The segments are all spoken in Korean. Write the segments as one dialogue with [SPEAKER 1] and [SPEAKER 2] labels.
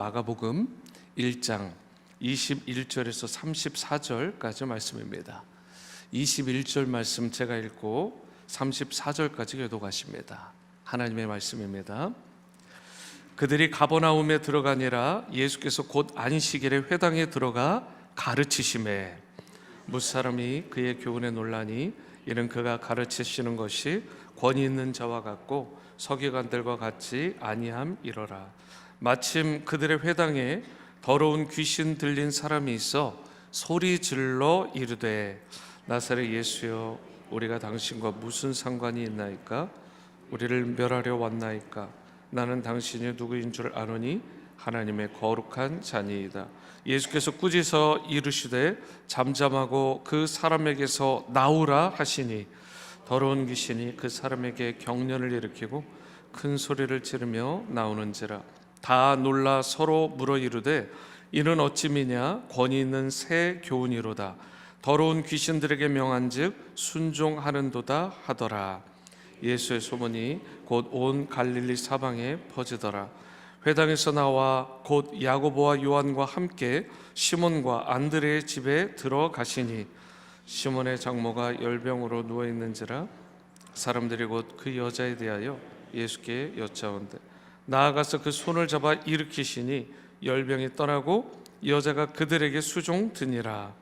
[SPEAKER 1] 마가복음 1장 21절에서 34절까지 말씀입니다. 21절 말씀 제가 읽고 34절까지 교독하십니다. 하나님의 말씀입니다. 그들이 가버나움에 들어가니라. 예수께서 곧 안식일에 회당에 들어가 가르치시매 무사람이 그의 교훈에 놀라니 이는 그가 가르치시는 것이 권위 있는 자와 같고 서기관들과 같지 아니함이로라. 마침 그들의 회당에 더러운 귀신 들린 사람이 있어 소리 질러 이르되 나사렛 예수여 우리가 당신과 무슨 상관이 있나이까? 우리를 멸하려 왔나이까? 나는 당신이 누구인 줄 아노니 하나님의 거룩한 자니이다. 예수께서 꾸짖어 이르시되 잠잠하고 그 사람에게서 나오라 하시니 더러운 귀신이 그 사람에게 경련을 일으키고 큰 소리를 지르며 나오는지라. 다 놀라 서로 물어 이르되 이는 어찌미냐? 권위 있는 새 교훈이로다. 더러운 귀신들에게 명한즉 순종하는도다 하더라. 예수의 소문이 곧 온 갈릴리 사방에 퍼지더라. 회당에서 나와 곧 야고보와 요한과 함께 시몬과 안드레의 집에 들어가시니 시몬의 장모가 열병으로 누워있는지라. 사람들이 곧 그 여자에 대하여 예수께 여짜온대 나아가서 그 손을 잡아 일으키시니 열병이 떠나고 여자가 그들에게 수종드니라.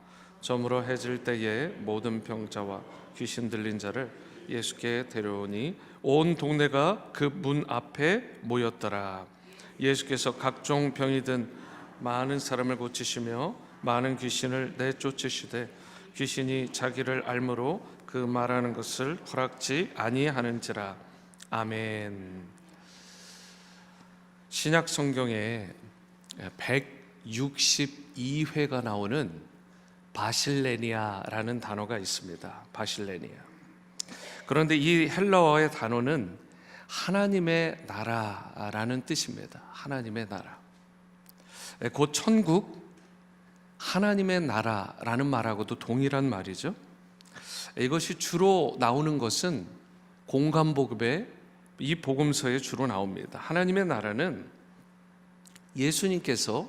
[SPEAKER 1] 저물어 해질 때에 모든 병자와 귀신 들린 자를 예수께 데려오니 온 동네가 그 문 앞에 모였더라. 예수께서 각종 병이 든 많은 사람을 고치시며 많은 귀신을 내쫓으시되 귀신이 자기를 알므로 그 말하는 것을 허락지 아니하는지라. 아멘. 신약 성경에 162회가 나오는 바실레니아라는 단어가 있습니다. 바실레니아. 그런데 이 헬라어의 단어는 하나님의 나라라는 뜻입니다. 하나님의 나라. 곧 천국, 하나님의 나라라는 말하고도 동일한 말이죠. 이것이 주로 나오는 것은 공간복음의 이 복음서에 주로 나옵니다. 하나님의 나라는 예수님께서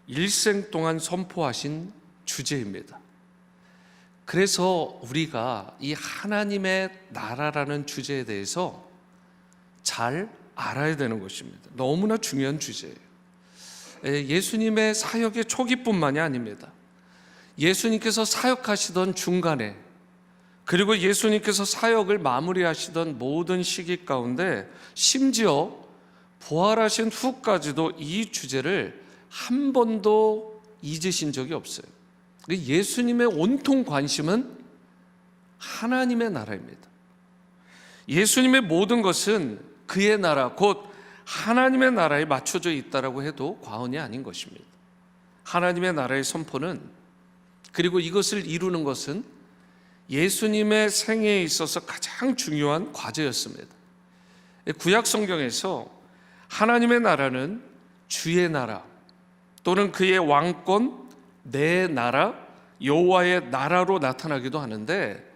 [SPEAKER 1] 일생 동안 선포하신 주제입니다. 그래서 우리가 이 하나님의 나라라는 주제에 대해서 잘 알아야 되는 것입니다. 너무나 중요한 주제예요. 예수님의 사역의 초기뿐만이 아닙니다. 예수님께서 사역하시던 중간에 그리고 예수님께서 사역을 마무리하시던 모든 시기 가운데 심지어 부활하신 후까지도 이 주제를 한 번도 잊으신 적이 없어요. 예수님의 온통 관심은 하나님의 나라입니다. 예수님의 모든 것은 그의 나라 곧 하나님의 나라에 맞춰져 있다라고 해도 과언이 아닌 것입니다. 하나님의 나라의 선포는 그리고 이것을 이루는 것은 예수님의 생애에 있어서 가장 중요한 과제였습니다. 구약 성경에서 하나님의 나라는 주의 나라 또는 그의 왕권, 내 나라, 여호와의 나라로 나타나기도 하는데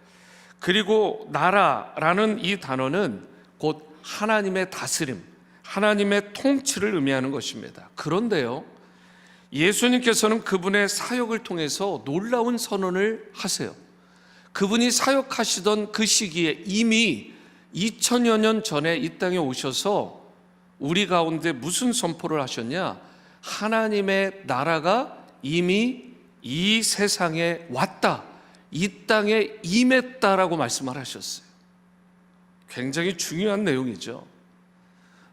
[SPEAKER 1] 그리고 나라라는 이 단어는 곧 하나님의 다스림, 하나님의 통치를 의미하는 것입니다. 그런데요, 예수님께서는 그분의 사역을 통해서 놀라운 선언을 하세요. 그분이 사역하시던 그 시기에 이미 2000여 년 전에 이 땅에 오셔서 우리 가운데 무슨 선포를 하셨냐? 하나님의 나라가 이미 이 세상에 왔다, 이 땅에 임했다라고 말씀을 하셨어요. 굉장히 중요한 내용이죠.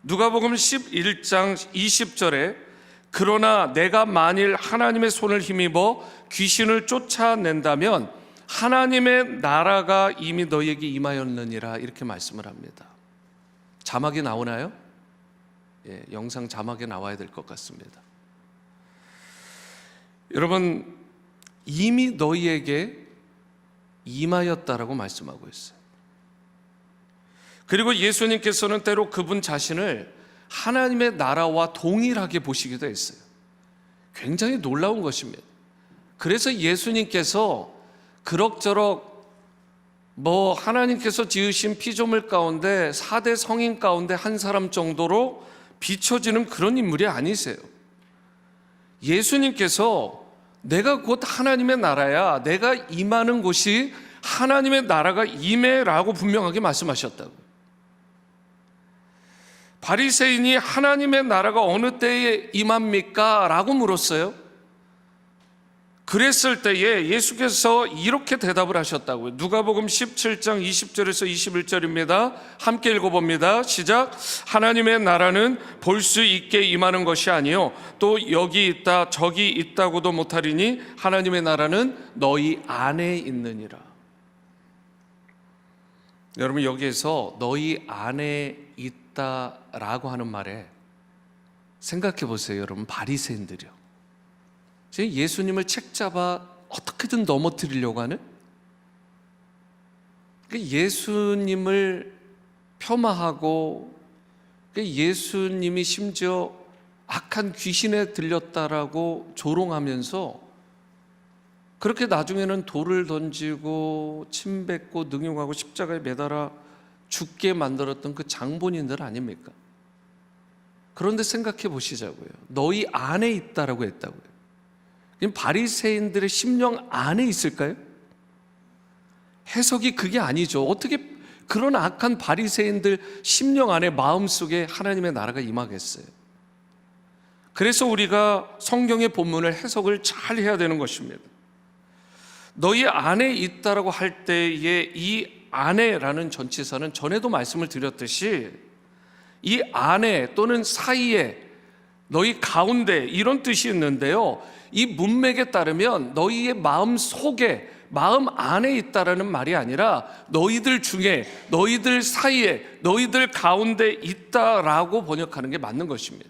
[SPEAKER 1] 누가복음 11장 20절에 그러나 내가 만일 하나님의 손을 힘입어 귀신을 쫓아낸다면 하나님의 나라가 이미 너희에게 임하였느니라 이렇게 말씀을 합니다. 자막이 나오나요? 예, 영상 자막에 나와야 될 것 같습니다. 여러분, 이미 너희에게 임하였다라고 말씀하고 있어요. 그리고 예수님께서는 때로 그분 자신을 하나님의 나라와 동일하게 보시기도 했어요. 굉장히 놀라운 것입니다. 그래서 예수님께서 그럭저럭 하나님께서 지으신 피조물 가운데 4대 성인 가운데 한 사람 정도로 비춰지는 그런 인물이 아니세요. 예수님께서 내가 곧 하나님의 나라야, 내가 임하는 곳이 하나님의 나라가 임해라고 분명하게 말씀하셨다고. 바리새인이 하나님의 나라가 어느 때에 임합니까? 라고 물었어요. 그랬을 때에 예수께서 이렇게 대답을 하셨다고요. 누가복음 17장 20절에서 21절입니다. 함께 읽어봅니다. 시작. 하나님의 나라는 볼 수 있게 임하는 것이 아니요 또 여기 있다 저기 있다고도 못하리니 하나님의 나라는 너희 안에 있느니라. 여러분, 여기에서 너희 안에 있다라고 하는 말에 생각해 보세요. 여러분, 바리새인들이요, 예수님을 책잡아 어떻게든 넘어뜨리려고 하는, 예수님을 폄하하고 예수님이 심지어 악한 귀신에 들렸다라고 조롱하면서 그렇게 나중에는 돌을 던지고 침 뱉고 능욕하고 십자가에 매달아 죽게 만들었던 그 장본인들 아닙니까? 그런데 생각해 보시자고요. 너희 안에 있다라고 했다고요. 바리새인들의 심령 안에 있을까요? 해석이 그게 아니죠. 어떻게 그런 악한 바리새인들 심령 안에, 마음속에 하나님의 나라가 임하겠어요? 그래서 우리가 성경의 본문을 해석을 잘 해야 되는 것입니다. 너희 안에 있다라고 할 때에 이 안에라는 전치사는 전에도 말씀을 드렸듯이 이 안에 또는 사이에, 너희 가운데 이런 뜻이 있는데요, 이 문맥에 따르면 너희의 마음 속에, 마음 안에 있다라는 말이 아니라 너희들 중에, 너희들 사이에, 너희들 가운데 있다라고 번역하는 게 맞는 것입니다.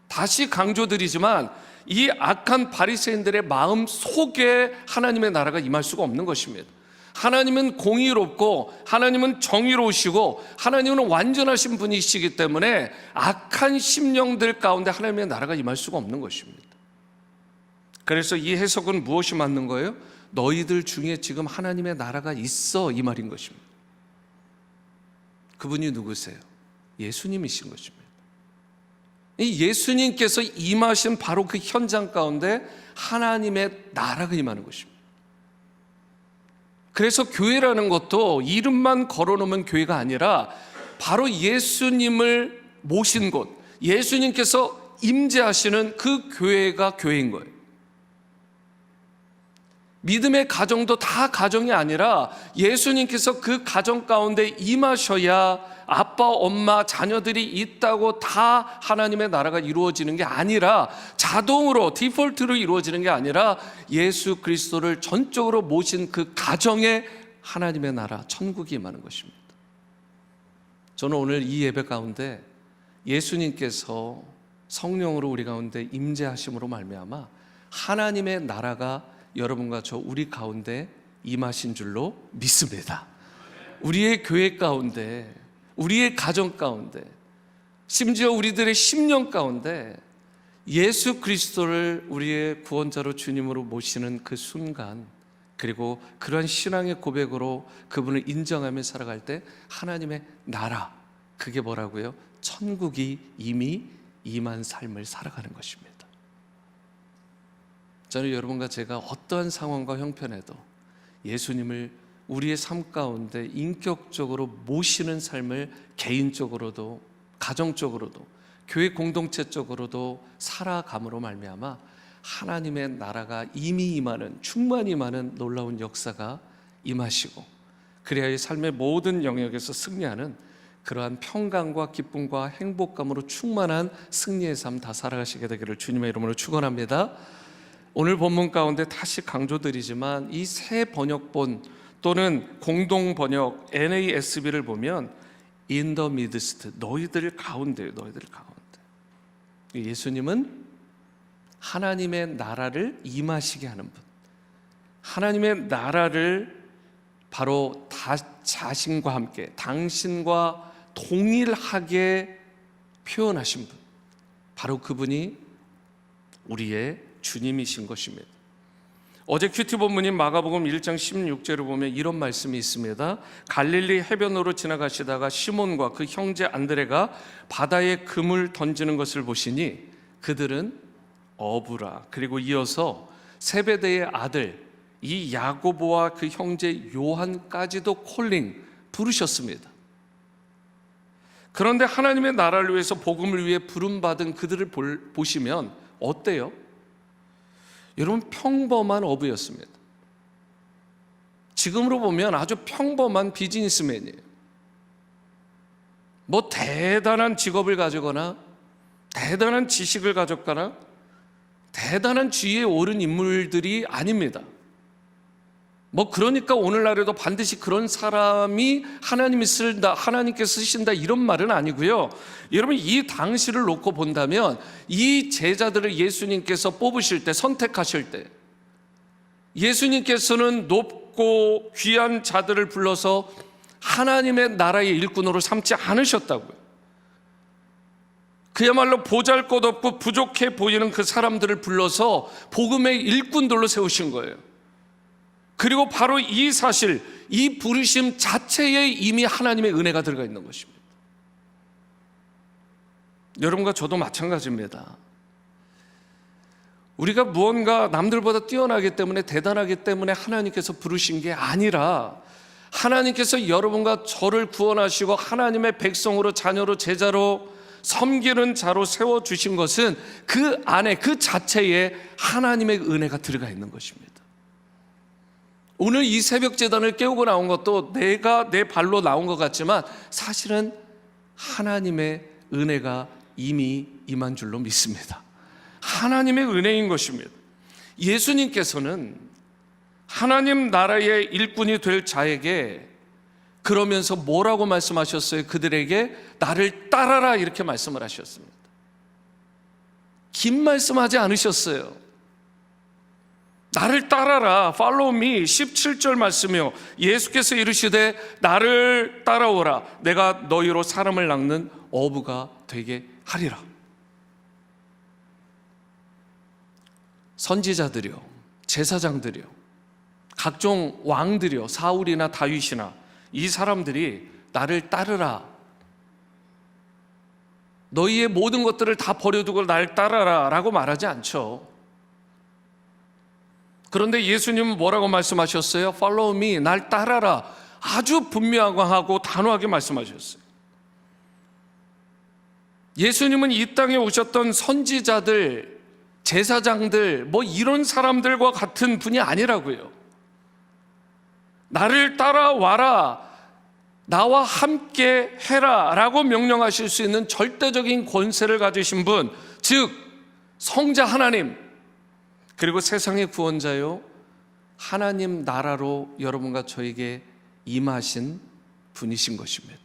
[SPEAKER 1] 다시 강조드리지만 이 악한 바리새인들의 마음 속에 하나님의 나라가 임할 수가 없는 것입니다. 하나님은 공의롭고 하나님은 정의로우시고 하나님은 완전하신 분이시기 때문에 악한 심령들 가운데 하나님의 나라가 임할 수가 없는 것입니다. 그래서 이 해석은 무엇이 맞는 거예요? 너희들 중에 지금 하나님의 나라가 있어, 이 말인 것입니다. 그분이 누구세요? 예수님이신 것입니다. 이 예수님께서 임하신 바로 그 현장 가운데 하나님의 나라가 임하는 것입니다. 그래서 교회라는 것도 이름만 걸어놓으면 교회가 아니라 바로 예수님을 모신 곳, 예수님께서 임재하시는 그 교회가 교회인 거예요. 믿음의 가정도 다 가정이 아니라 예수님께서 그 가정 가운데 임하셔야 아빠, 엄마, 자녀들이 있다고 다 하나님의 나라가 이루어지는 게 아니라, 자동으로 디폴트로 이루어지는 게 아니라 예수 그리스도를 전적으로 모신 그 가정에 하나님의 나라, 천국이 임하는 것입니다. 저는 오늘 이 예배 가운데 예수님께서 성령으로 우리 가운데 임재하심으로 말미암아 하나님의 나라가 여러분과 저 우리 가운데 임하신 줄로 믿습니다. 우리의 교회 가운데, 우리의 가정 가운데, 심지어 우리들의 심령 가운데 예수 그리스도를 우리의 구원자로 주님으로 모시는 그 순간, 그리고 그러한 신앙의 고백으로 그분을 인정하며 살아갈 때 하나님의 나라, 그게 뭐라고요? 천국이 이미 임한 삶을 살아가는 것입니다. 저는 여러분과 제가 어떠한 상황과 형편에도 예수님을 우리의 삶 가운데 인격적으로 모시는 삶을 개인적으로도 가정적으로도 교회 공동체적으로도 살아감으로 말미암아 하나님의 나라가 이미 임하는, 충만히 임하는 놀라운 역사가 임하시고, 그래야 이 삶의 모든 영역에서 승리하는 그러한 평강과 기쁨과 행복감으로 충만한 승리의 삶 다 살아가시게 되기를 주님의 이름으로 축원합니다. 오늘 본문 가운데 다시 강조드리지만 이 새 번역본 또는 공동 번역 NASB를 보면 in the midst, 너희들 가운데, 너희들 가운데. 예수님은 하나님의 나라를 임하시게 하는 분, 하나님의 나라를 바로 자신과 함께, 당신과 동일하게 표현하신 분, 바로 그분이 우리의 주님이신 것입니다. 어제 큐티 본문인 마가복음 1장 16절을 보면 이런 말씀이 있습니다. 갈릴리 해변으로 지나가시다가 시몬과 그 형제 안드레가 바다에 금을 던지는 것을 보시니 그들은 어부라, 그리고 이어서 세베대의 아들 이 야고보와 그 형제 요한까지도 콜링 부르셨습니다. 그런데 하나님의 나라를 위해서 복음을 위해 부름받은 그들을 보시면 어때요? 여러분, 평범한 어부였습니다. 지금으로 보면 아주 평범한 비즈니스맨이에요. 뭐 대단한 직업을 가지거나 대단한 지식을 가졌거나 대단한 지위에 오른 인물들이 아닙니다. 뭐 그러니까 오늘날에도 반드시 그런 사람이 하나님이 쓴다, 하나님께 쓰신다 이런 말은 아니고요. 여러분, 이 당시를 놓고 본다면 이 제자들을 예수님께서 뽑으실 때, 선택하실 때 예수님께서는 높고 귀한 자들을 불러서 하나님의 나라의 일꾼으로 삼지 않으셨다고요. 그야말로 보잘것없고 부족해 보이는 그 사람들을 불러서 복음의 일꾼들로 세우신 거예요. 그리고 바로 이 사실, 이 부르심 자체에 이미 하나님의 은혜가 들어가 있는 것입니다. 여러분과 저도 마찬가지입니다. 우리가 무언가 남들보다 뛰어나기 때문에, 대단하기 때문에 하나님께서 부르신 게 아니라 하나님께서 여러분과 저를 구원하시고 하나님의 백성으로, 자녀로, 제자로 섬기는 자로 세워주신 것은 그 안에, 그 자체에 하나님의 은혜가 들어가 있는 것입니다. 오늘 이 새벽 제단을 깨우고 나온 것도 내가 내 발로 나온 것 같지만 사실은 하나님의 은혜가 이미 임한 줄로 믿습니다. 하나님의 은혜인 것입니다. 예수님께서는 하나님 나라의 일꾼이 될 자에게 그러면서 뭐라고 말씀하셨어요? 그들에게 나를 따라라 이렇게 말씀을 하셨습니다. 긴 말씀하지 않으셨어요. 나를 따라라, follow me. 17절 말씀이요, 예수께서 이르시되 나를 따라오라, 내가 너희로 사람을 낚는 어부가 되게 하리라. 선지자들이요, 제사장들이요, 각종 왕들이요, 사울이나 다윗이나 이 사람들이 나를 따르라, 너희의 모든 것들을 다 버려두고 날 따라라 라고 말하지 않죠. 그런데 예수님은 뭐라고 말씀하셨어요? Follow me, 날 따라라. 아주 분명하고 단호하게 말씀하셨어요. 예수님은 이 땅에 오셨던 선지자들, 제사장들, 뭐 이런 사람들과 같은 분이 아니라고요. 나를 따라와라, 나와 함께 해라 라고 명령하실 수 있는 절대적인 권세를 가지신 분, 즉 성자 하나님, 그리고 세상의 구원자요, 하나님 나라로 여러분과 저에게 임하신 분이신 것입니다.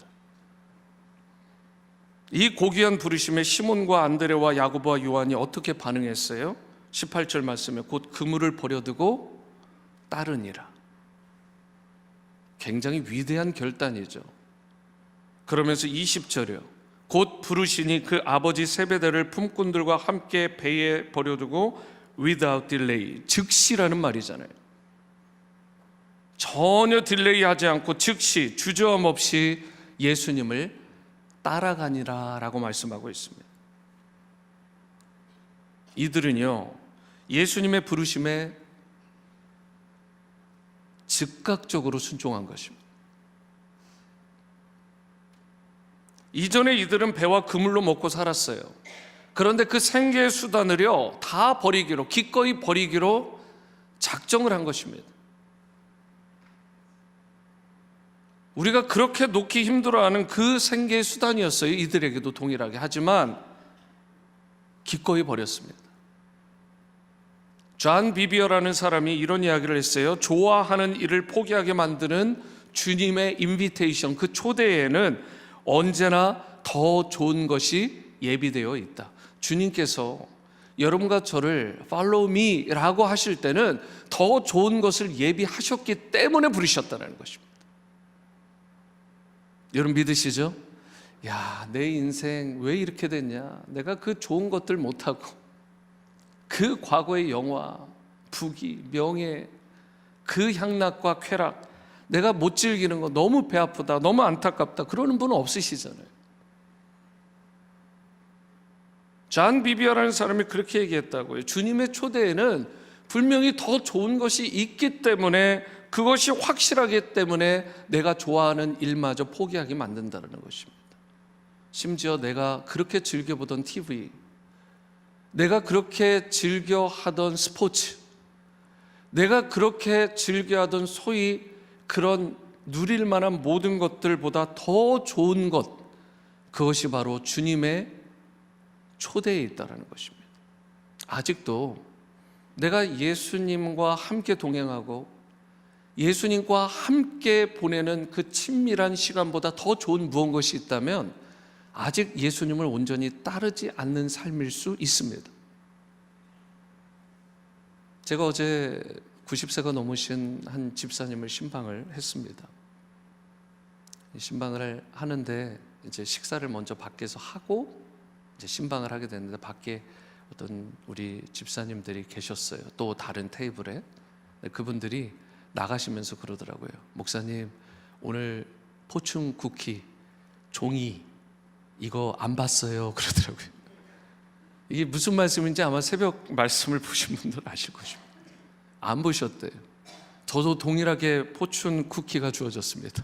[SPEAKER 1] 이 고귀한 부르심에 시몬과 안드레와 야고보와 요한이 어떻게 반응했어요? 18절 말씀에 곧 그물을 버려두고 따르니라. 굉장히 위대한 결단이죠. 그러면서 20절이요, 곧 부르시니 그 아버지 세베대를 품꾼들과 함께 배에 버려두고 without delay, 즉시라는 말이잖아요. 전혀 딜레이하지 않고 즉시 주저함 없이 예수님을 따라가니라 라고 말씀하고 있습니다. 이들은요, 예수님의 부르심에 즉각적으로 순종한 것입니다. 이전에 이들은 배와 그물로 먹고 살았어요. 그런데 그 생계의 수단을요 다 버리기로, 기꺼이 버리기로 작정을 한 것입니다. 우리가 그렇게 놓기 힘들어하는 그 생계의 수단이었어요. 이들에게도 동일하게. 하지만 기꺼이 버렸습니다. 존 비비어라는 사람이 이런 이야기를 했어요. 좋아하는 일을 포기하게 만드는 주님의 인비테이션, 그 초대에는 언제나 더 좋은 것이 예비되어 있다. 주님께서 여러분과 저를 follow me 라고 하실 때는 더 좋은 것을 예비하셨기 때문에 부르셨다는 것입니다. 여러분 믿으시죠? 야, 내 인생 왜 이렇게 됐냐? 내가 그 좋은 것들 못하고 그 과거의 영화, 부귀, 명예, 그 향락과 쾌락 내가 못 즐기는 거 너무 배 아프다, 너무 안타깝다, 그러는 분은 없으시잖아요. 잔 비비어라는 사람이 그렇게 얘기했다고요. 주님의 초대에는 분명히 더 좋은 것이 있기 때문에, 그것이 확실하기 때문에 내가 좋아하는 일마저 포기하게 만든다는 것입니다. 심지어 내가 그렇게 즐겨보던 TV, 내가 그렇게 즐겨 하던 스포츠, 내가 그렇게 즐겨 하던 소위 그런 누릴 만한 모든 것들보다 더 좋은 것, 그것이 바로 주님의 초대에 있다는 것입니다. 아직도 내가 예수님과 함께 동행하고 예수님과 함께 보내는 그 친밀한 시간보다 더 좋은 무엇이 있다면 아직 예수님을 온전히 따르지 않는 삶일 수 있습니다. 제가 어제 90세가 넘으신 한 집사님을 신방을 했습니다. 신방을 하는데 이제 식사를 먼저 밖에서 하고 이제 신방을 하게 됐는데, 밖에 어떤 우리 집사님들이 계셨어요. 또 다른 테이블에. 그분들이 나가시면서 그러더라고요. 목사님, 오늘 포춘 쿠키 종이 이거 안 봤어요, 그러더라고요. 이게 무슨 말씀인지 아마 새벽 말씀을 보신 분들 아실 것입니다. 안 보셨대요. 저도 동일하게 포춘 쿠키가 주어졌습니다.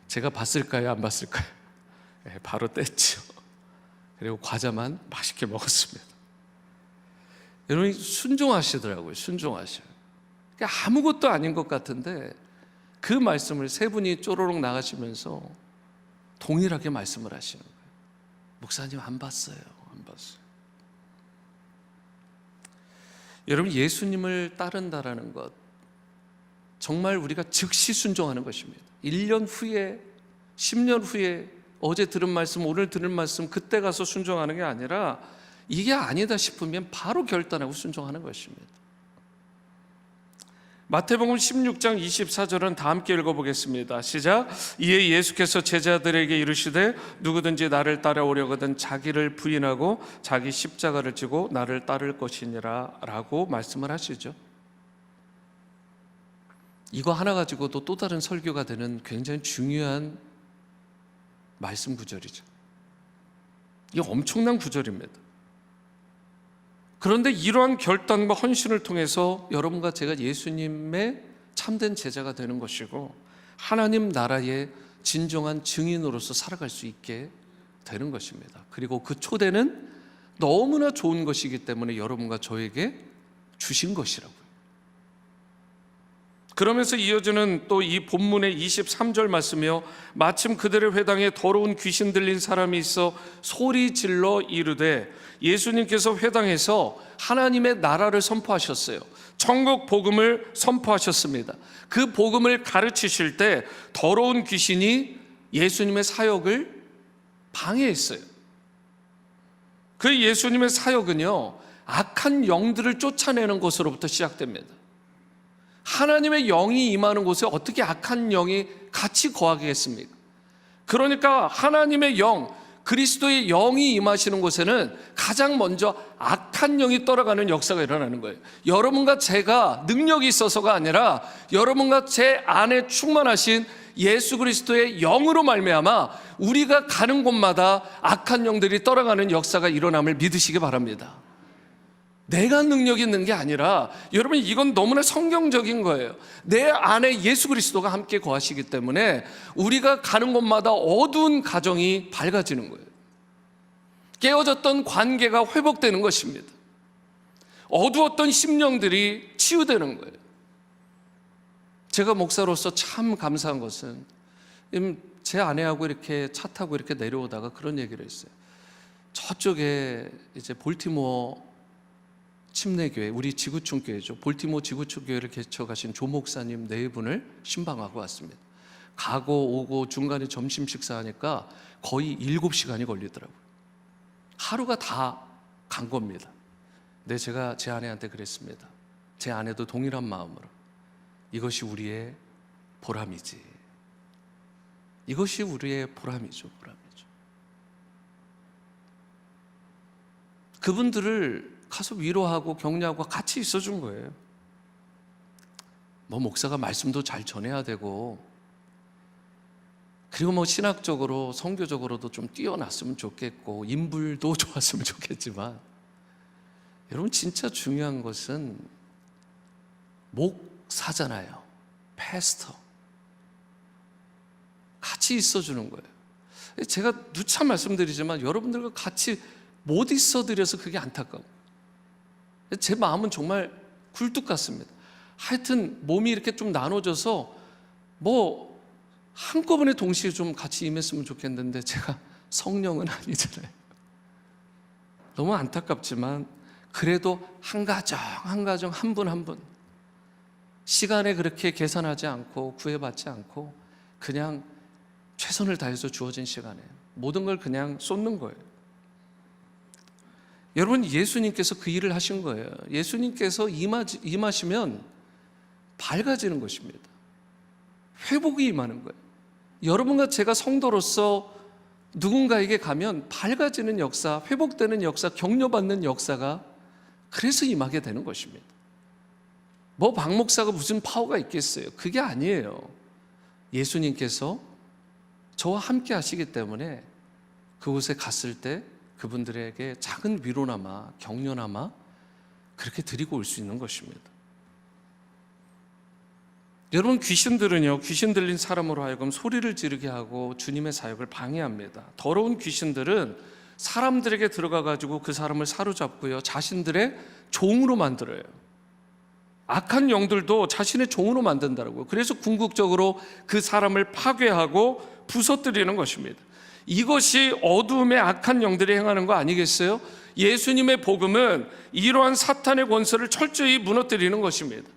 [SPEAKER 1] 제가 봤을까요, 안 봤을까요? 네, 바로 뗐죠. 그리고 과자만 맛있게 먹었습니다. 여러분, 순종하시더라고요. 순종하셔요. 그러니까 아무것도 아닌 것 같은데 그 말씀을 세 분이 쪼로록 나가시면서 동일하게 말씀을 하시는 거예요. 목사님, 안 봤어요. 안 봤어요. 여러분, 예수님을 따른다라는 것, 정말 우리가 즉시 순종하는 것입니다. 1년 후에, 10년 후에 어제 들은 말씀, 오늘 들은 말씀, 그때 가서 순종하는 게 아니라 이게 아니다 싶으면 바로 결단하고 순종하는 것입니다. 마태복음 16장 24절은 다 함께 읽어보겠습니다. 시작. 이에 예수께서 제자들에게 이르시되 누구든지 나를 따라오려거든 자기를 부인하고 자기 십자가를 지고 나를 따를 것이니라 라고 말씀을 하시죠. 이거 하나 가지고도 또 다른 설교가 되는 굉장히 중요한 말씀 구절이죠. 이게 엄청난 구절입니다. 그런데 이러한 결단과 헌신을 통해서 여러분과 제가 예수님의 참된 제자가 되는 것이고 하나님 나라의 진정한 증인으로서 살아갈 수 있게 되는 것입니다. 그리고 그 초대는 너무나 좋은 것이기 때문에 여러분과 저에게 주신 것이라고요. 그러면서 이어지는 또 이 본문의 23절 말씀이요, 마침 그들의 회당에 더러운 귀신 들린 사람이 있어 소리 질러 이르되, 예수님께서 회당에서 하나님의 나라를 선포하셨어요. 천국 복음을 선포하셨습니다. 그 복음을 가르치실 때 더러운 귀신이 예수님의 사역을 방해했어요. 그 예수님의 사역은요, 악한 영들을 쫓아내는 것으로부터 시작됩니다. 하나님의 영이 임하는 곳에 어떻게 악한 영이 같이 거하겠습니까? 그러니까 하나님의 영, 그리스도의 영이 임하시는 곳에는 가장 먼저 악한 영이 떠나가는 역사가 일어나는 거예요. 여러분과 제가 능력이 있어서가 아니라 여러분과 제 안에 충만하신 예수 그리스도의 영으로 말미암아 우리가 가는 곳마다 악한 영들이 떠나가는 역사가 일어남을 믿으시기 바랍니다. 내가 능력이 있는 게 아니라, 여러분, 이건 너무나 성경적인 거예요. 내 안에 예수 그리스도가 함께 거하시기 때문에 우리가 가는 곳마다 어두운 가정이 밝아지는 거예요. 깨어졌던 관계가 회복되는 것입니다. 어두웠던 심령들이 치유되는 거예요. 제가 목사로서 참 감사한 것은 제 아내하고 이렇게 차 타고 이렇게 내려오다가 그런 얘기를 했어요. 저쪽에 이제 볼티모어 침례교회, 우리 지구촌 교회죠. 볼티모어 지구촌 교회를 개척하신 조 목사님 네 분을 신방하고 왔습니다. 가고 오고 중간에 점심 식사하니까 거의 7시간이 걸리더라고요. 하루가 다 간 겁니다. 근데 제가 제 아내한테 그랬습니다. 제 아내도 동일한 마음으로, 이것이 우리의 보람이지. 이것이 우리의 보람이죠. 그분들을 가서 위로하고 격려하고 같이 있어준 거예요. 뭐 목사가 말씀도 잘 전해야 되고 그리고 뭐 신학적으로 성교적으로도 좀 뛰어났으면 좋겠고 인물도 좋았으면 좋겠지만, 여러분 진짜 중요한 것은 목사잖아요. 패스터. 같이 있어주는 거예요. 제가 누차 말씀드리지만 여러분들과 같이 못 있어드려서 그게 안타까워요. 제 마음은 정말 굴뚝 같습니다. 하여튼 몸이 이렇게 좀 나눠져서 뭐 한꺼번에 동시에 좀 같이 임했으면 좋겠는데 제가 성령은 아니잖아요. 너무 안타깝지만 그래도 한 가정 한 가정, 한 분 한 분, 시간에 그렇게 계산하지 않고 구애받지 않고 그냥 최선을 다해서 주어진 시간에 모든 걸 그냥 쏟는 거예요. 여러분, 예수님께서 그 일을 하신 거예요. 예수님께서 임하시면 밝아지는 것입니다. 회복이 임하는 거예요. 여러분과 제가 성도로서 누군가에게 가면 밝아지는 역사, 회복되는 역사, 격려받는 역사가 그래서 임하게 되는 것입니다. 뭐 박 목사가 무슨 파워가 있겠어요? 그게 아니에요. 예수님께서 저와 함께 하시기 때문에 그곳에 갔을 때 그분들에게 작은 위로나마 격려나마 그렇게 드리고 올 수 있는 것입니다. 여러분, 귀신들은요, 귀신 들린 사람으로 하여금 소리를 지르게 하고 주님의 사역을 방해합니다. 더러운 귀신들은 사람들에게 들어가가지고 그 사람을 사로잡고요, 자신들의 종으로 만들어요. 악한 영들도 자신의 종으로 만든다고요. 그래서 궁극적으로 그 사람을 파괴하고 부서뜨리는 것입니다. 이것이 어두움의 악한 영들이 행하는 거 아니겠어요? 예수님의 복음은 이러한 사탄의 권세를 철저히 무너뜨리는 것입니다.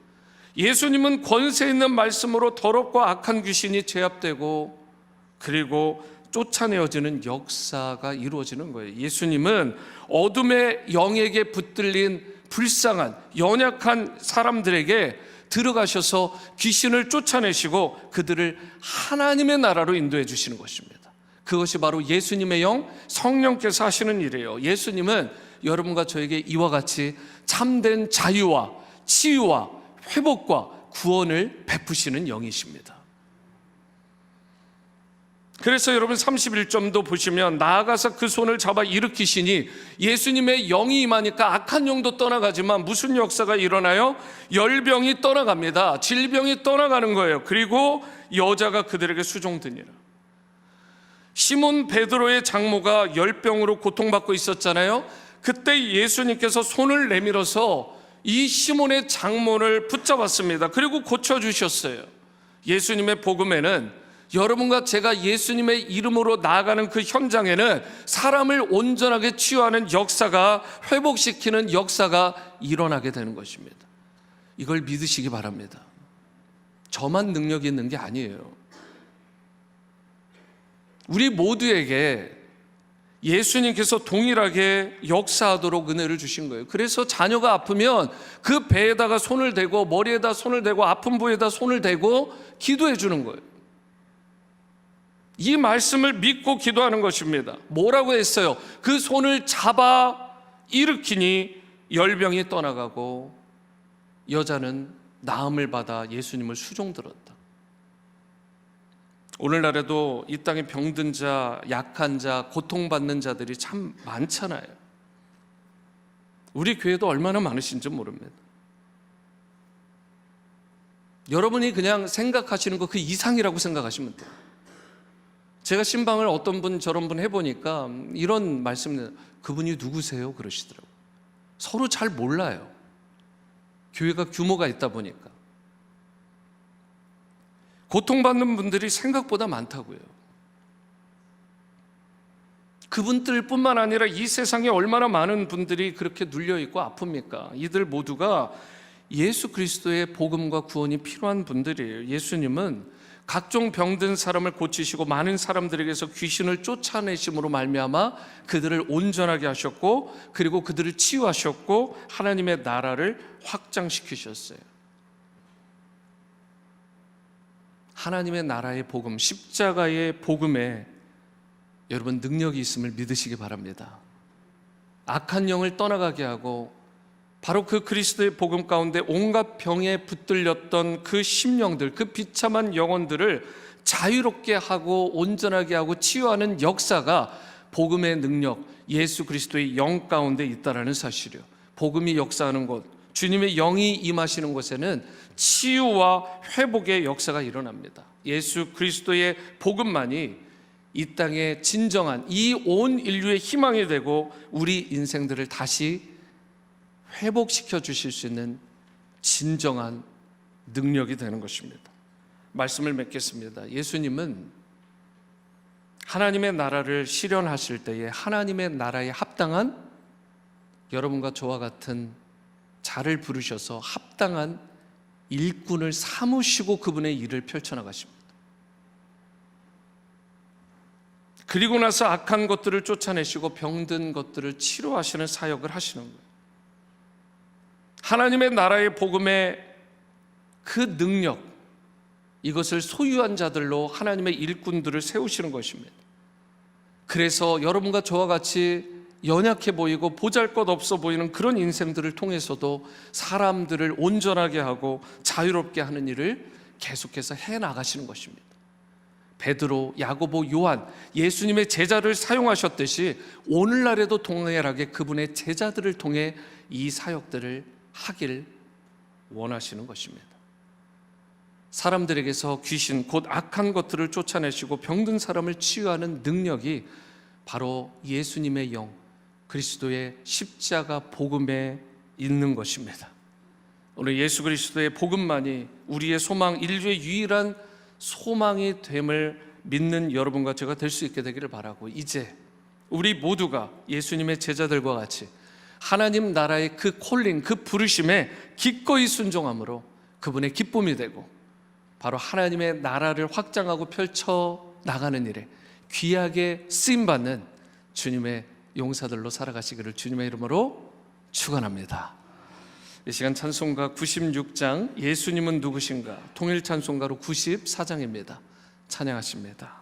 [SPEAKER 1] 예수님은 권세 있는 말씀으로 더럽고 악한 귀신이 제압되고 그리고 쫓아내어지는 역사가 이루어지는 거예요. 예수님은 어둠의 영에게 붙들린 불쌍한 연약한 사람들에게 들어가셔서 귀신을 쫓아내시고 그들을 하나님의 나라로 인도해 주시는 것입니다. 그것이 바로 예수님의 영, 성령께서 하시는 일이에요. 예수님은 여러분과 저에게 이와 같이 참된 자유와 치유와 회복과 구원을 베푸시는 영이십니다. 그래서 여러분 31점도 보시면 나아가서 그 손을 잡아 일으키시니 예수님의 영이 임하니까 악한 영도 떠나가지만 무슨 역사가 일어나요? 열병이 떠나갑니다. 질병이 떠나가는 거예요. 그리고 여자가 그들에게 수종드니라. 시몬 베드로의 장모가 열병으로 고통받고 있었잖아요. 그때 예수님께서 손을 내밀어서 이 시몬의 장모를 붙잡았습니다. 그리고 고쳐주셨어요. 예수님의 복음에는 여러분과 제가 예수님의 이름으로 나아가는 그 현장에는 사람을 온전하게 치유하는 역사가, 회복시키는 역사가 일어나게 되는 것입니다. 이걸 믿으시기 바랍니다. 저만 능력이 있는 게 아니에요. 우리 모두에게 예수님께서 동일하게 역사하도록 은혜를 주신 거예요. 그래서 자녀가 아프면 그 배에다가 손을 대고 머리에다 손을 대고 아픈 부위에다 손을 대고 기도해 주는 거예요. 이 말씀을 믿고 기도하는 것입니다. 뭐라고 했어요? 그 손을 잡아 일으키니 열병이 떠나가고 여자는 나음을 받아 예수님을 수종들었다. 오늘날에도 이 땅에 병든 자, 약한 자, 고통받는 자들이 참 많잖아요. 우리 교회도 얼마나 많으신지 모릅니다. 여러분이 그냥 생각하시는 거 그 이상이라고 생각하시면 돼요. 제가 신방을 어떤 분 저런 분 해보니까 이런 말씀을, 그분이 누구세요? 그러시더라고요. 서로 잘 몰라요. 교회가 규모가 있다 보니까. 고통받는 분들이 생각보다 많다고요. 그분들뿐만 아니라 이 세상에 얼마나 많은 분들이 그렇게 눌려있고 아픕니까? 이들 모두가 예수 그리스도의 복음과 구원이 필요한 분들이에요. 예수님은 각종 병든 사람을 고치시고 많은 사람들에게서 귀신을 쫓아내심으로 말미암아 그들을 온전하게 하셨고 그리고 그들을 치유하셨고 하나님의 나라를 확장시키셨어요. 하나님의 나라의 복음, 십자가의 복음에 여러분 능력이 있음을 믿으시기 바랍니다. 악한 영을 떠나가게 하고 바로 그 그리스도의 복음 가운데 온갖 병에 붙들렸던 그 심령들, 그 비참한 영혼들을 자유롭게 하고 온전하게 하고 치유하는 역사가 복음의 능력, 예수 그리스도의 영 가운데 있다라는 사실이요. 복음이 역사하는 곳, 주님의 영이 임하시는 곳에는 치유와 회복의 역사가 일어납니다. 예수 그리스도의 복음만이 이 땅의 진정한 이 온 인류의 희망이 되고 우리 인생들을 다시 회복시켜 주실 수 있는 진정한 능력이 되는 것입니다. 말씀을 맺겠습니다. 예수님은 하나님의 나라를 실현하실 때에 하나님의 나라에 합당한 여러분과 저와 같은 자를 부르셔서 합당한 일꾼을 삼으시고 그분의 일을 펼쳐나가십니다. 그리고 나서 악한 것들을 쫓아내시고 병든 것들을 치료하시는 사역을 하시는 거예요. 하나님의 나라의 복음의 그 능력, 이것을 소유한 자들로 하나님의 일꾼들을 세우시는 것입니다. 그래서 여러분과 저와 같이 연약해 보이고 보잘것없어 보이는 그런 인생들을 통해서도 사람들을 온전하게 하고 자유롭게 하는 일을 계속해서 해나가시는 것입니다. 베드로, 야고보, 요한, 예수님의 제자를 사용하셨듯이 오늘날에도 동일하게 그분의 제자들을 통해 이 사역들을 하길 원하시는 것입니다. 사람들에게서 귀신, 곧 악한 것들을 쫓아내시고 병든 사람을 치유하는 능력이 바로 예수님의 영, 그리스도의 십자가 복음에 있는 것입니다. 오늘 예수 그리스도의 복음만이 우리의 소망, 인류의 유일한 소망이 됨을 믿는 여러분과 제가 될 수 있게 되기를 바라고, 이제 우리 모두가 예수님의 제자들과 같이 하나님 나라의 그 콜링, 그 부르심에 기꺼이 순종함으로 그분의 기쁨이 되고 바로 하나님의 나라를 확장하고 펼쳐 나가는 일에 귀하게 쓰임받는 주님의 용사들로 살아가시기를 주님의 이름으로 축원합니다. 이 시간 찬송가 96장 예수님은 누구신가, 통일 찬송가로 94장입니다. 찬양하십니다.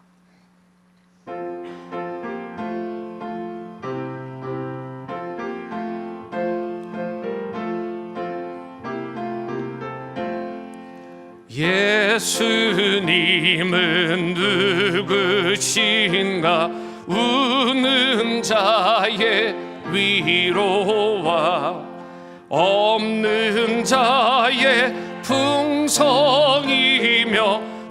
[SPEAKER 1] 예수님은 누구신가, 우는 자의 위로와 없는 자의 풍성이며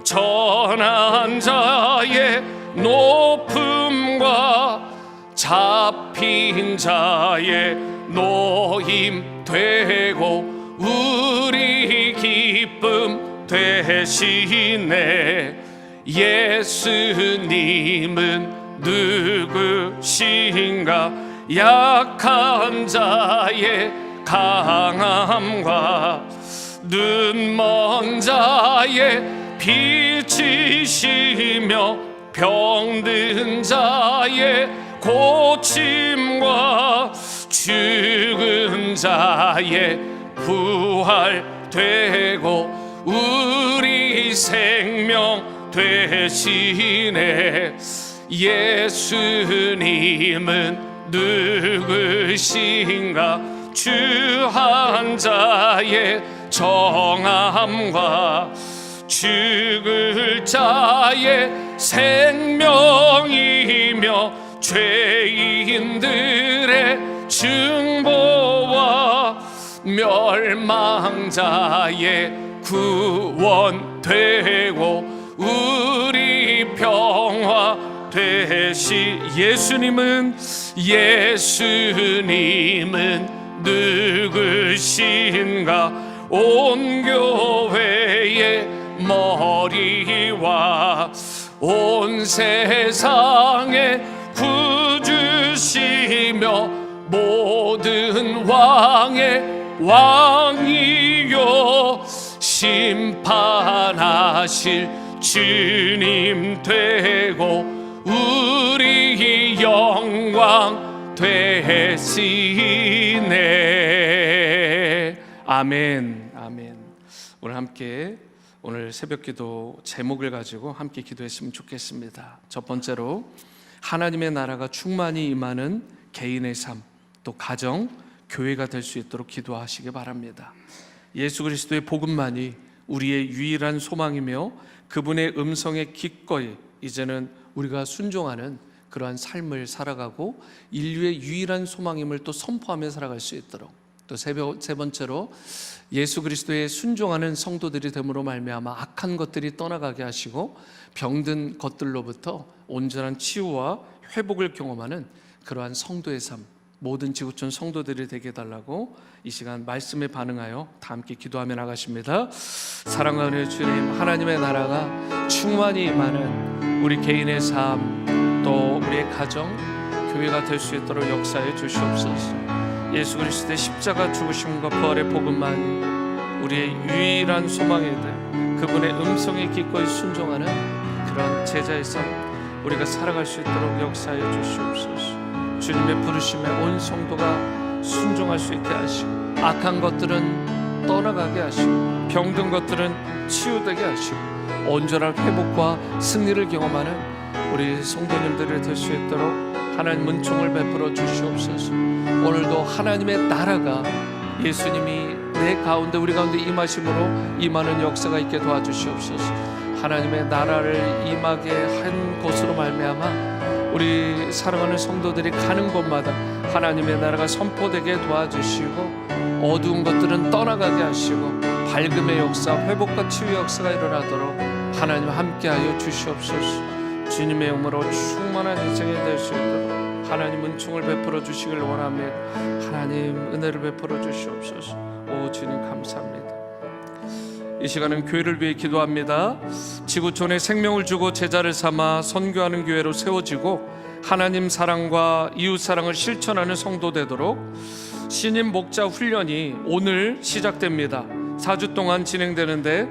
[SPEAKER 1] 전한 자의 높음과 잡힌 자의 노임 되고 우리 기쁨 되시네. 예수님은 누구신가, 약한 자의 강함과 눈먼 자의 빛이시며 병든 자의 고침과 죽은 자의 부활되고 우리 생명 되시네. 예수님은 누구신가, 주한 자의 정함과 죽을 자의 생명이며 죄인들의 증보와 멸망자의 구원되고 우리 평화 되시. 예수님은 누구신가, 온 교회의 머리와 온 세상의 구주시며 모든 왕의 왕이요 심판하실 주님 되고 우리 영광 되시네. 아멘. 아멘. 오늘 함께 오늘 새벽기도 제목을 가지고 함께 기도했으면 좋겠습니다. 첫 번째로 하나님의 나라가 충만히 임하는 개인의 삶, 또 가정, 교회가 될 수 있도록 기도하시기 바랍니다. 예수 그리스도의 복음만이 우리의 유일한 소망이며 그분의 음성에 기꺼이 이제는 우리가 순종하는 그러한 삶을 살아가고 인류의 유일한 소망임을 또 선포하며 살아갈 수 있도록, 또 세 번째로 예수 그리스도에 순종하는 성도들이 됨으로 말미암아 악한 것들이 떠나가게 하시고 병든 것들로부터 온전한 치유와 회복을 경험하는 그러한 성도의 삶, 모든 지구촌 성도들이 되게 해달라고 이 시간 말씀에 반응하여 다 함께 기도하며 나가십니다. 사랑하는 주님, 하나님의 나라가 충만히 임하는 우리 개인의 삶, 또 우리의 가정, 교회가 될 수 있도록 역사해 주시옵소서. 예수 그리스도의 십자가 죽으심과 부활의 복음만이 우리의 유일한 소망이 돼 그분의 음성에 기꺼이 순종하는 그런 제자의 삶, 우리가 살아갈 수 있도록 역사해 주시옵소서. 주님의 부르심에 온 성도가 순종할 수 있게 하시고 악한 것들은 떠나가게 하시고 병든 것들은 치유되게 하시고 온전한 회복과 승리를 경험하는 우리 성도님들이 될 수 있도록 하나님 은총을 베풀어 주시옵소서. 오늘도 하나님의 나라가 예수님이 내 가운데 우리 가운데 임하심으로 임하는 역사가 있게 도와주시옵소서. 하나님의 나라를 임하게 한 곳으로 말미암아 우리 사랑하는 성도들이 가는 곳마다 하나님의 나라가 선포되게 도와주시고 어두운 것들은 떠나가게 하시고 밝음의 역사, 회복과 치유 역사가 일어나도록 하나님 함께하여 주시옵소서. 주님의 영으로 충만한 인생이 될 수 있도록 하나님 은총을 베풀어 주시길 원합니다. 하나님 은혜를 베풀어 주시옵소서. 오 주님 감사합니다. 이 시간은 교회를 위해 기도합니다. 지구촌에 생명을 주고 제자를 삼아 선교하는 교회로 세워지고 하나님 사랑과 이웃 사랑을 실천하는 성도 되도록 신임 목자 훈련이 오늘 시작됩니다. 4주 동안 진행되는데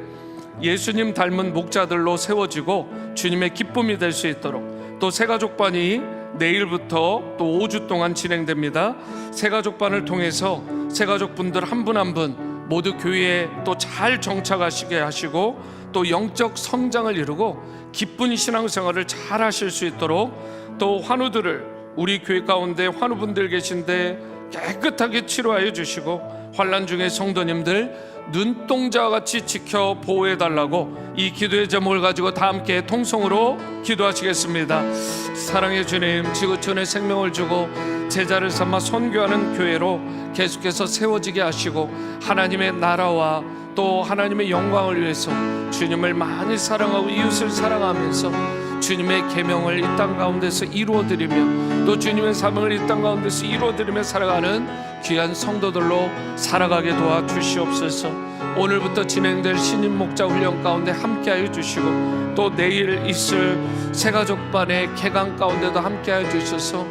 [SPEAKER 1] 예수님 닮은 목자들로 세워지고 주님의 기쁨이 될 수 있도록, 또 새가족반이 내일부터 또 5주 동안 진행됩니다. 새가족반을 통해서 새가족분들 한 분 한 분 모두 교회에 또 잘 정착하시게 하시고 또 영적 성장을 이루고 기쁜 신앙생활을 잘 하실 수 있도록, 또 환우들을, 우리 교회 가운데 환우분들 계신데 깨끗하게 치료하여 주시고 환난 중에 성도님들 눈동자와 같이 지켜 보호해 달라고 이 기도의 제목을 가지고 다 함께 통성으로 기도하시겠습니다. 사랑의 주님, 지구촌에 생명을 주고 제자를 삼아 선교하는 교회로 계속해서 세워지게 하시고 하나님의 나라와 또 하나님의 영광을 위해서 주님을 많이 사랑하고 이웃을 사랑하면서 주님의 계명을 이 땅 가운데서 이루어드리며 또 주님의 사명을 이 땅 가운데서 이루어드리며 살아가는 귀한 성도들로 살아가게 도와주시옵소서. 오늘부터 진행될 신임 목자 훈련 가운데 함께하여 주시고 또 내일 있을 새가족반의 개강 가운데도 함께하여 주셔서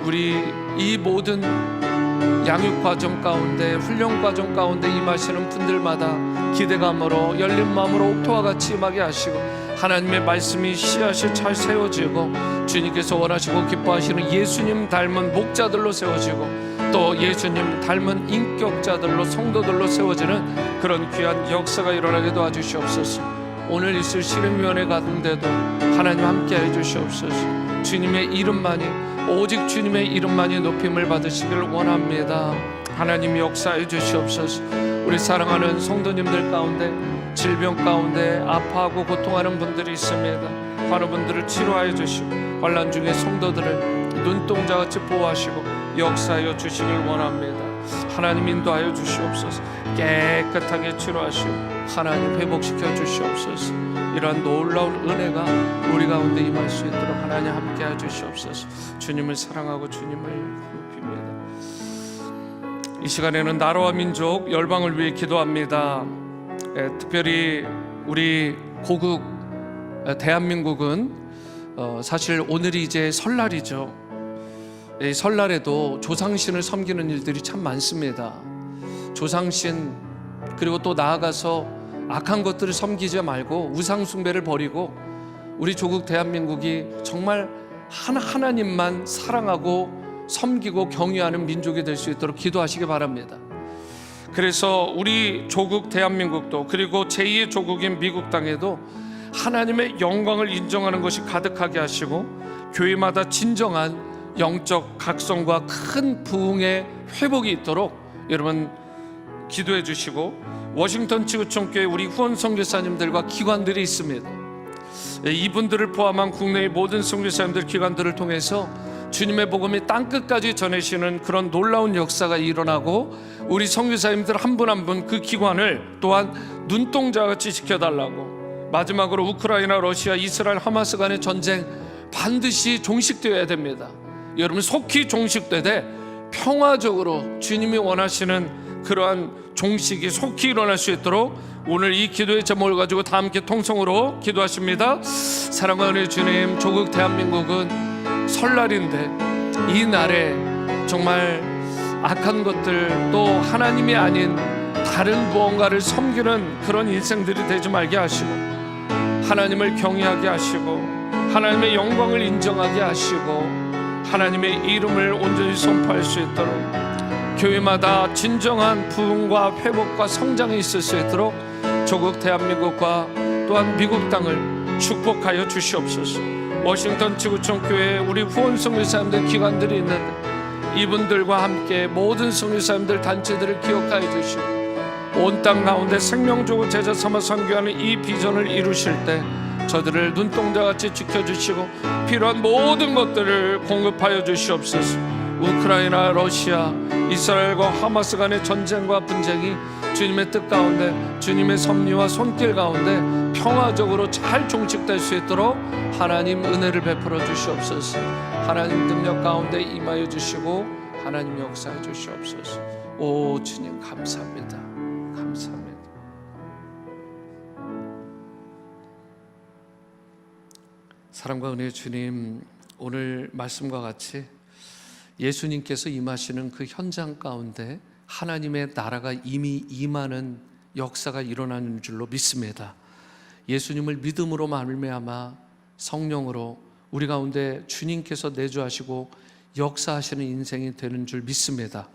[SPEAKER 1] 우리 이 모든 양육 과정 가운데, 훈련 과정 가운데 임하시는 분들마다 기대감으로 열린 마음으로 옥토와 같이 임하게 하시고 하나님의 말씀이 씨앗이 잘 세워지고 주님께서 원하시고 기뻐하시는 예수님 닮은 목자들로 세워지고 또 예수님 닮은 인격자들로, 성도들로 세워지는 그런 귀한 역사가 일어나게 도와주시옵소서. 오늘 있을 실행위원회 가운데도 하나님 함께해 주시옵소서. 주님의 이름만이, 오직 주님의 이름만이 높임을 받으시길 원합니다. 하나님 역사해 주시옵소서. 우리 사랑하는 성도님들 가운데 질병 가운데 아파하고 고통하는 분들이 있습니다. 환우분들을 치료하여 주시고 환난 중에 성도들을 눈동자같이 보호하시고 역사하여 주시길 원합니다. 하나님 인도하여 주시옵소서. 깨끗하게 치료하시고 하나님 회복시켜 주시옵소서. 이러한 놀라운 은혜가 우리 가운데 임할 수 있도록 하나님 함께해 주시옵소서. 주님을 사랑하고 주님을 높입니다. 이 시간에는 나라와 민족, 열방을 위해 기도합니다. 특별히 우리 고국 대한민국은 사실 오늘이 이제 설날이죠. 이 설날에도 조상신을 섬기는 일들이 참 많습니다. 조상신, 그리고 또 나아가서 악한 것들을 섬기지 말고 우상 숭배를 버리고 우리 조국 대한민국이 정말 하나님만 사랑하고 섬기고 경외하는 민족이 될 수 있도록 기도하시기 바랍니다. 그래서 우리 조국 대한민국도, 그리고 제2의 조국인 미국 땅에도 하나님의 영광을 인정하는 것이 가득하게 하시고 교회마다 진정한 영적 각성과 큰 부흥의 회복이 있도록 여러분 기도해 주시고, 워싱턴 지구촌교회 우리 후원 선교사님들과 기관들이 있습니다. 이분들을 포함한 국내의 모든 선교사님들 기관들을 통해서 주님의 복음이 땅끝까지 전해지는 그런 놀라운 역사가 일어나고, 우리 선교사님들 한 분 한 분 그 기관을 또한 눈동자같이 지켜달라고, 마지막으로 우크라이나, 러시아, 이스라엘, 하마스 간의 전쟁 반드시 종식되어야 됩니다. 여러분, 속히 종식되되 평화적으로 주님이 원하시는 그러한 종식이 속히 일어날 수 있도록 오늘 이 기도의 제목을 가지고 다 함께 통성으로 기도하십니다. 사랑과 은혜의 주님, 조국 대한민국은 설날인데 이 날에 정말 악한 것들, 또 하나님이 아닌 다른 무언가를 섬기는 그런 인생들이 되지 말게 하시고, 하나님을 경외하게 하시고, 하나님의 영광을 인정하게 하시고, 하나님의 이름을 온전히 선포할 수 있도록, 교회마다 진정한 부흥과 회복과 성장이 있을 수 있도록 조국 대한민국과 또한 미국 땅을 축복하여 주시옵소서. 워싱턴 지구촌 교회 우리 후원 선교사님들 기관들이 있는데, 이분들과 함께 모든 선교사님들 단체들을 기억하여 주시고, 온 땅 가운데 생명적으로 제자 삼아 선교하는 이 비전을 이루실 때 저들을 눈동자같이 지켜주시고 필요한 모든 것들을 공급하여 주시옵소서. 우크라이나, 러시아, 이스라엘과 하마스 간의 전쟁과 분쟁이 주님의 뜻 가운데, 주님의 섭리와 손길 가운데 평화적으로 잘 종식될 수 있도록 하나님 은혜를 베풀어 주시옵소서. 하나님 능력 가운데 임하여 주시고 하나님 역사해 주시옵소서. 오 주님, 감사합니다. 감사합니다. 사랑과 은혜의 주님, 오늘 말씀과 같이 예수님께서 임하시는 그 현장 가운데 하나님의 나라가 이미 임하는 역사가 일어나는 줄로 믿습니다. 예수님을 믿음으로 말미암아 성령으로 우리 가운데 주님께서 내주하시고 역사하시는 인생이 되는 줄 믿습니다.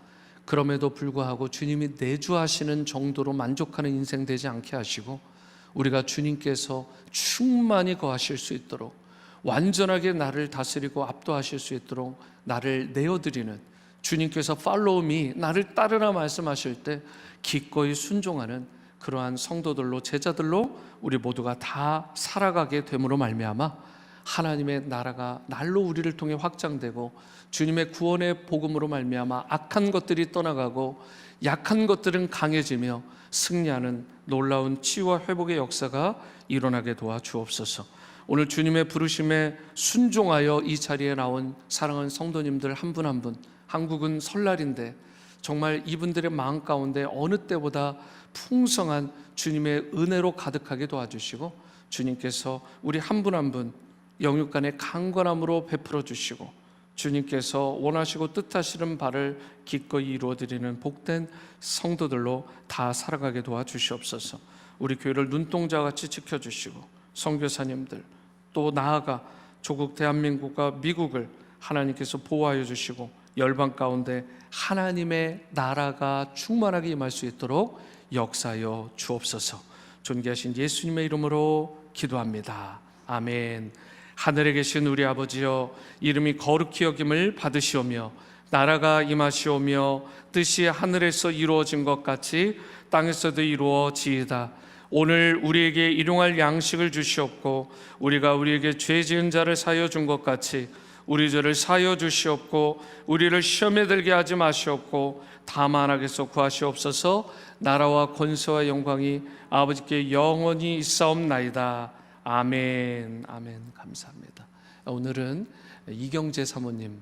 [SPEAKER 1] 그럼에도 불구하고 주님이 내주하시는 정도로 만족하는 인생 되지 않게 하시고, 우리가 주님께서 충만히 거하실 수 있도록, 완전하게 나를 다스리고 압도하실 수 있도록 나를 내어드리는, 주님께서 팔로우 미, 나를 따르라 말씀하실 때 기꺼이 순종하는 그러한 성도들로, 제자들로 우리 모두가 다 살아가게 됨으로 말미암아 하나님의 나라가 날로 우리를 통해 확장되고, 주님의 구원의 복음으로 말미암아 악한 것들이 떠나가고 약한 것들은 강해지며 승리하는 놀라운 치유와 회복의 역사가 일어나게 도와주옵소서. 오늘 주님의 부르심에 순종하여 이 자리에 나온 사랑하는 성도님들 한 분 한 분, 한국은 설날인데 정말 이분들의 마음 가운데 어느 때보다 풍성한 주님의 은혜로 가득하게 도와주시고, 주님께서 우리 한 분 한 분 영육간의 강건함으로 베풀어 주시고, 주님께서 원하시고 뜻하시는 바를 기꺼이 이루어드리는 복된 성도들로 다 살아가게 도와주시옵소서. 우리 교회를 눈동자같이 지켜주시고, 선교사님들, 또 나아가 조국 대한민국과 미국을 하나님께서 보호하여 주시고, 열방 가운데 하나님의 나라가 충만하게 임할 수 있도록 역사하여 주옵소서. 존귀하신 예수님의 이름으로 기도합니다. 아멘. 하늘에 계신 우리 아버지여, 이름이 거룩히 여김을 받으시오며 나라가 임하시오며 뜻이 하늘에서 이루어진 것 같이 땅에서도 이루어지이다. 오늘 우리에게 일용할 양식을 주시옵고, 우리가 우리에게 죄 지은 자를 사하여 준 것 같이 우리 죄를 사하여 주시옵고, 우리를 시험에 들게 하지 마시옵고 다만 악에서 구하시옵소서. 나라와 권세와 영광이 아버지께 영원히 있사옵나이다. 아멘. 아멘. 감사합니다. 오늘은 이경재 사모님